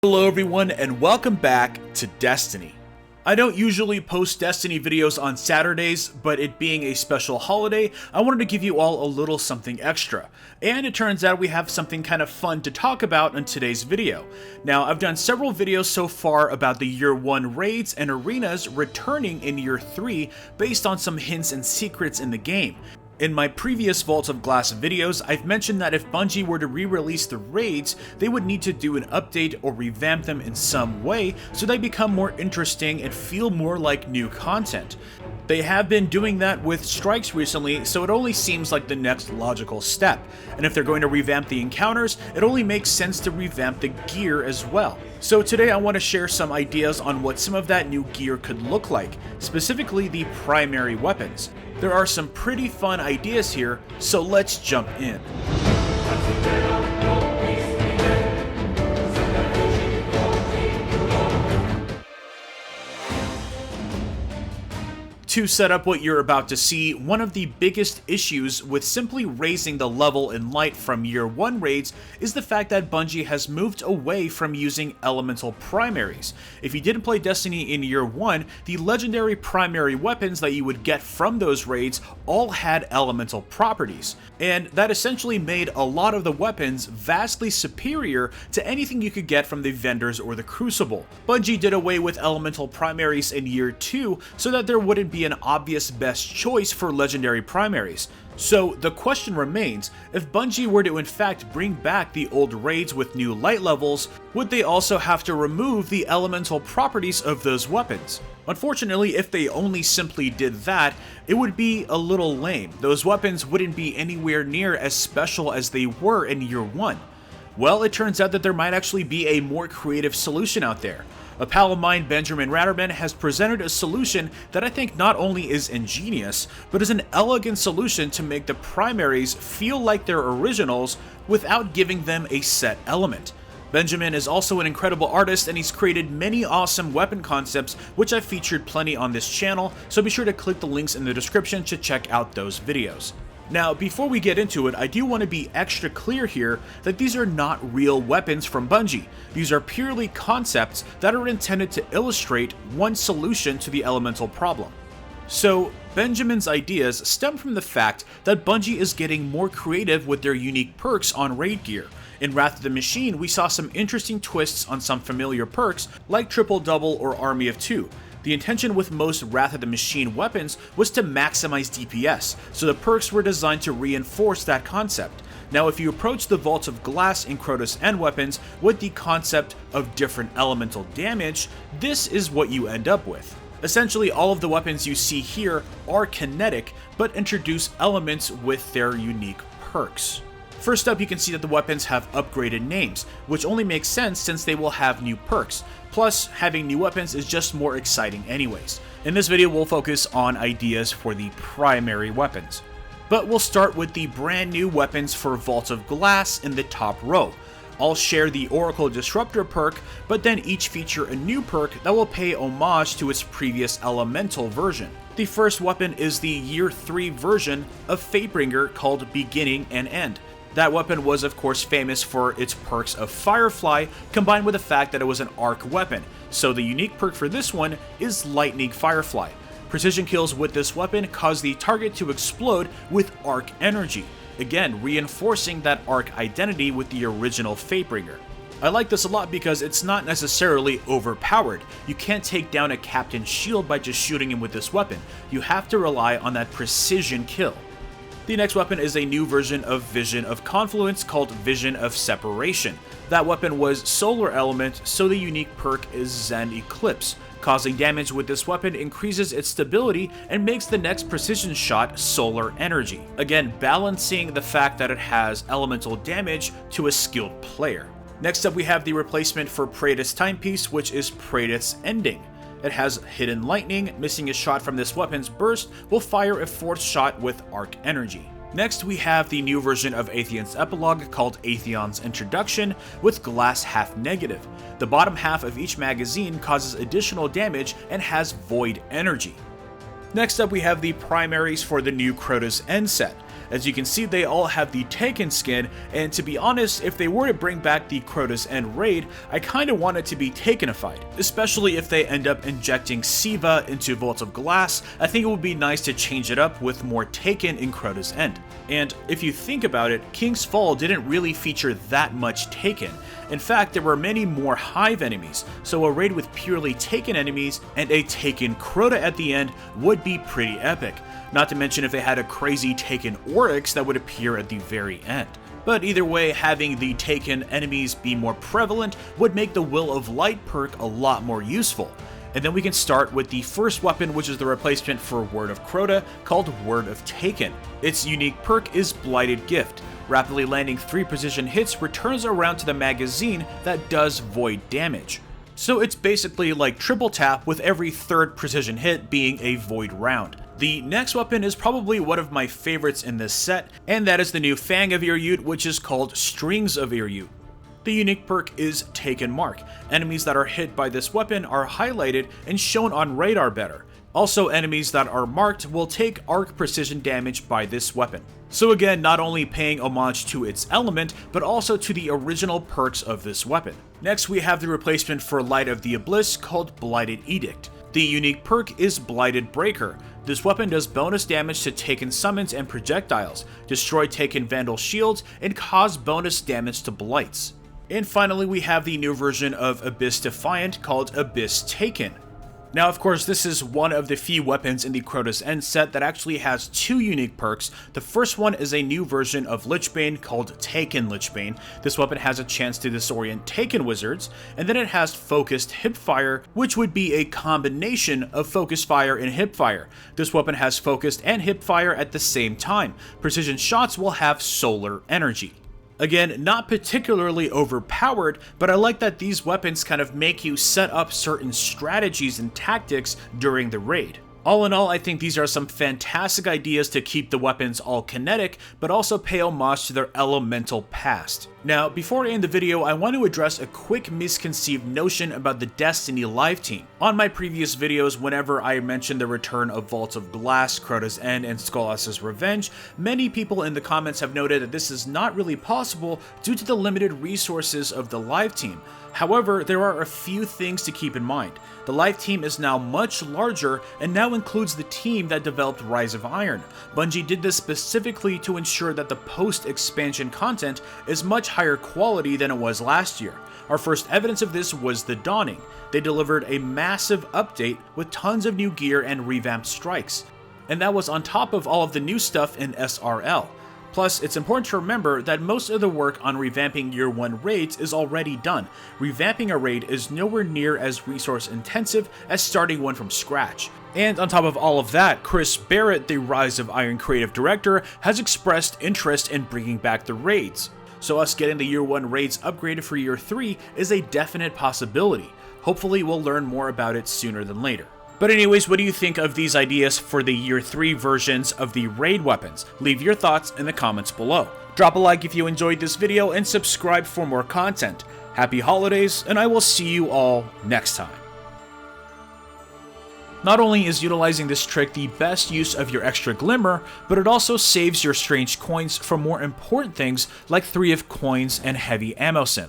Hello everyone and welcome back to Destiny. I don't usually post Destiny videos on Saturdays, but it being a special holiday, I wanted to give you all a little something extra. And it turns out we have something kind of fun to talk about in today's video. Now, I've done several videos so far about the Year 1 raids and arenas returning in Year 3 based on some hints and secrets in the game. In my previous Vault of Glass videos, I've mentioned that if Bungie were to re-release the raids, they would need to do an update or revamp them in some way so they become more interesting and feel more like new content. They have been doing that with strikes recently, so it only seems like the next logical step. And if they're going to revamp the encounters, it only makes sense to revamp the gear as well. So today I want to share some ideas on what some of that new gear could look like, specifically the primary weapons. There are some pretty fun ideas here, so let's jump in. To set up what you're about to see, one of the biggest issues with simply raising the level in light from Year 1 raids is the fact that Bungie has moved away from using elemental primaries. If you didn't play Destiny in Year 1, the legendary primary weapons that you would get from those raids all had elemental properties, and that essentially made a lot of the weapons vastly superior to anything you could get from the vendors or the Crucible. Bungie did away with elemental primaries in Year 2 so that there wouldn't be an obvious best choice for legendary primaries. So the question remains, if Bungie were to in fact bring back the old raids with new light levels, would they also have to remove the elemental properties of those weapons? Unfortunately, if they only simply did that, it would be a little lame. Those weapons wouldn't be anywhere near as special as they were in Year 1. Well, it turns out that there might actually be a more creative solution out there. A pal of mine, Benjamin Ratterman, has presented a solution that I think not only is ingenious, but is an elegant solution to make the primaries feel like they're originals without giving them a set element. Benjamin is also an incredible artist and he's created many awesome weapon concepts which I've featured plenty on this channel, so be sure to click the links in the description to check out those videos. Now, before we get into it, I do want to be extra clear here that these are not real weapons from Bungie. These are purely concepts that are intended to illustrate one solution to the elemental problem. So, Benjamin's ideas stem from the fact that Bungie is getting more creative with their unique perks on raid gear. In Wrath of the Machine, we saw some interesting twists on some familiar perks like Triple Double or Army of Two. The intention with most Wrath of the Machine weapons was to maximize DPS, so the perks were designed to reinforce that concept. Now, if you approach the Vault of Glass in Crota's end weapons with the concept of different elemental damage, this is what you end up with. Essentially, all of the weapons you see here are kinetic, but introduce elements with their unique perks. First up, you can see that the weapons have upgraded names, which only makes sense since they will have new perks. Plus, having new weapons is just more exciting anyways. In this video, we'll focus on ideas for the primary weapons. But we'll start with the brand new weapons for Vault of Glass in the top row. All share the Oracle Disruptor perk, but then each feature a new perk that will pay homage to its previous elemental version. The first weapon is the Year 3 version of Fatebringer called Beginning and End. That weapon was of course famous for its perks of Firefly, combined with the fact that it was an arc weapon, so the unique perk for this one is Lightning Firefly. Precision kills with this weapon cause the target to explode with arc energy, again reinforcing that arc identity with the original Fatebringer. I like this a lot because it's not necessarily overpowered. You can't take down a Captain's shield by just shooting him with this weapon. You have to rely on that precision kill. The next weapon is a new version of Vision of Confluence called Vision of Separation. That weapon was Solar Element, so the unique perk is Zen Eclipse. Causing damage with this weapon increases its stability and makes the next precision shot Solar Energy. Again, balancing the fact that it has elemental damage to a skilled player. Next up, we have the replacement for Praetus Timepiece, which is Praetus Ending. It has Hidden Lightning. Missing a shot from this weapon's burst will fire a fourth shot with Arc Energy. Next, we have the new version of Atheon's Epilogue called Atheon's Introduction with Glass Half Negative. The bottom half of each magazine causes additional damage and has Void Energy. Next up, we have the primaries for the new Crota's End set. As you can see, they all have the Taken skin, and to be honest, if they were to bring back the Crota's End raid, I kinda want it to be Takenified, especially if they end up injecting Siva into Vault of Glass. I think it would be nice to change it up with more Taken in Crota's End. And if you think about it, King's Fall didn't really feature that much Taken. In fact, there were many more Hive enemies, so a raid with purely Taken enemies and a Taken Crota at the end would be pretty epic. Not to mention if they had a crazy Taken Oryx that would appear at the very end. But either way, having the Taken enemies be more prevalent would make the Will of Light perk a lot more useful. And then we can start with the first weapon, which is the replacement for Word of Crota, called Word of Taken. Its unique perk is Blighted Gift. Rapidly landing 3 precision hits returns a round to the magazine that does void damage. So it's basically like triple tap, with every 3rd precision hit being a void round. The next weapon is probably one of my favorites in this set, and that is the new Fang of Iryut, which is called Strings of Iryut. The unique perk is Taken Mark. Enemies that are hit by this weapon are highlighted and shown on radar better. Also, enemies that are marked will take arc precision damage by this weapon. So again, not only paying homage to its element, but also to the original perks of this weapon. Next, we have the replacement for Light of the Abyss called Blighted Edict. The unique perk is Blighted Breaker. This weapon does bonus damage to Taken summons and projectiles, destroy Taken Vandal shields, and cause bonus damage to blights. And finally, we have the new version of Abyss Defiant called Abyss Taken. Now, of course, this is one of the few weapons in the Crota's End set that actually has 2 unique perks. The first one is a new version of Lichbane called Taken Lichbane. This weapon has a chance to disorient Taken wizards, and then it has Focused Hipfire, which would be a combination of Focus Fire and Hipfire. This weapon has Focused and Hipfire at the same time. Precision shots will have solar energy. Again, not particularly overpowered, but I like that these weapons kind of make you set up certain strategies and tactics during the raid. All in all, I think these are some fantastic ideas to keep the weapons all kinetic, but also pay homage to their elemental past. Now, before I end the video, I want to address a quick misconceived notion about the Destiny live team. On my previous videos, whenever I mentioned the return of Vault of Glass, Crota's End, and Skolas's Revenge, many people in the comments have noted that this is not really possible due to the limited resources of the live team. However, there are a few things to keep in mind. The live team is now much larger and now includes the team that developed Rise of Iron. Bungie did this specifically to ensure that the post-expansion content is much higher quality than it was last year. Our first evidence of this was The Dawning. They delivered a massive update with tons of new gear and revamped strikes. And that was on top of all of the new stuff in SRL. Plus, it's important to remember that most of the work on revamping Year 1 raids is already done. Revamping a raid is nowhere near as resource intensive as starting one from scratch. And on top of all of that, Chris Barrett, the Rise of Iron creative director, has expressed interest in bringing back the raids. So us getting the Year 1 raids upgraded for Year 3 is a definite possibility. Hopefully we'll learn more about it sooner than later. But anyways, what do you think of these ideas for the Year 3 versions of the raid weapons? Leave your thoughts in the comments below. Drop a like if you enjoyed this video and subscribe for more content. Happy holidays, and I will see you all next time. Not only is utilizing this trick the best use of your extra glimmer, but it also saves your strange coins for more important things like 3 of coins and heavy ammo sim.